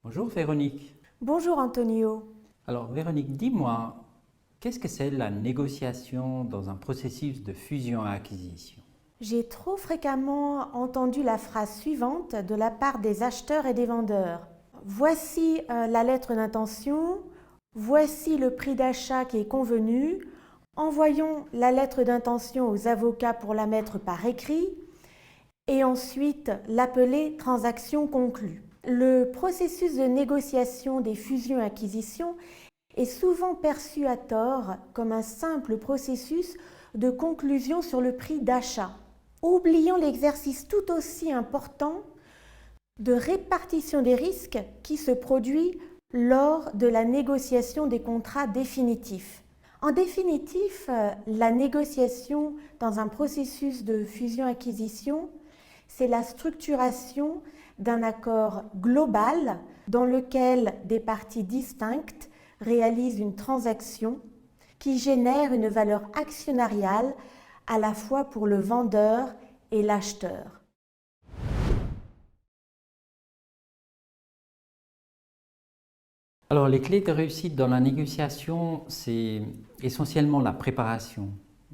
Bonjour Véronique. Bonjour Antonio. Alors Véronique, dis-moi, qu'est-ce que c'est la négociation dans un processus de fusion-acquisition? J'ai trop fréquemment entendu la phrase suivante de la part des acheteurs et des vendeurs. Voici la lettre d'intention, voici le prix d'achat qui est convenu, envoyons la lettre d'intention aux avocats pour la mettre par écrit et ensuite l'appeler transaction conclue. Le processus de négociation des fusions-acquisitions est souvent perçu à tort comme un simple processus de conclusion sur le prix d'achat. Oublions l'exercice tout aussi important de répartition des risques qui se produit lors de la négociation des contrats définitifs. En définitive, la négociation dans un processus de fusion-acquisition, c'est la structuration d'un accord global dans lequel des parties distinctes réalisent une transaction qui génère une valeur actionnariale à la fois pour le vendeur et l'acheteur. Alors les clés de réussite dans la négociation, c'est essentiellement la préparation.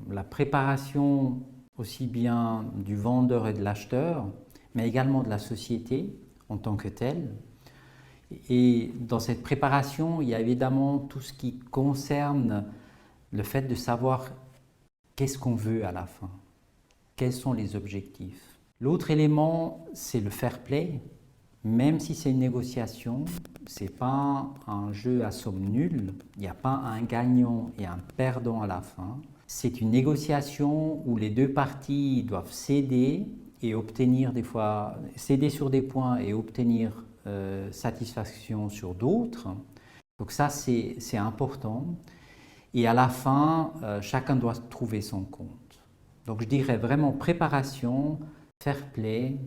La préparation aussi bien du vendeur et de l'acheteur, mais également de la société en tant que telle. Et dans cette préparation, il y a évidemment tout ce qui concerne le fait de savoir qu'est-ce qu'on veut à la fin, quels sont les objectifs. L'autre élément, c'est le fair play. Même si c'est une négociation, ce n'est pas un jeu à somme nulle, il n'y a pas un gagnant et un perdant à la fin. C'est une négociation où les deux parties doivent céder et obtenir des fois, céder sur des points et obtenir satisfaction sur d'autres. Donc ça, c'est important. Et à la fin, chacun doit trouver son compte. Donc je dirais vraiment préparation, fair play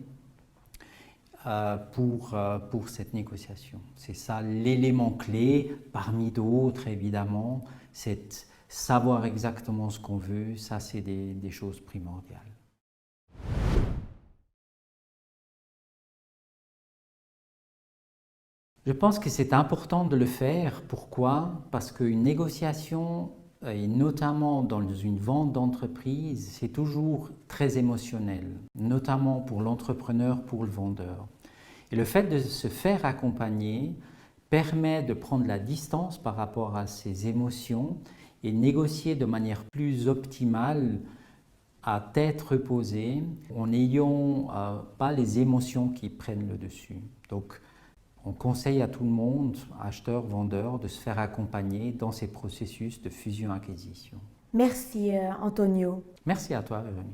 pour cette négociation. C'est ça l'élément clé, parmi d'autres évidemment, c'est savoir exactement ce qu'on veut, ça c'est des choses primordiales. Je pense que c'est important de le faire. Pourquoi? Parce qu'une négociation, et notamment dans une vente d'entreprise, c'est toujours très émotionnel, notamment pour l'entrepreneur, pour le vendeur. Et le fait de se faire accompagner permet de prendre la distance par rapport à ces émotions et négocier de manière plus optimale à tête reposée en n'ayant pas les émotions qui prennent le dessus. Donc, on conseille à tout le monde, acheteurs, vendeurs, de se faire accompagner dans ces processus de fusion-acquisition. Merci Antonio. Merci à toi, Véronique.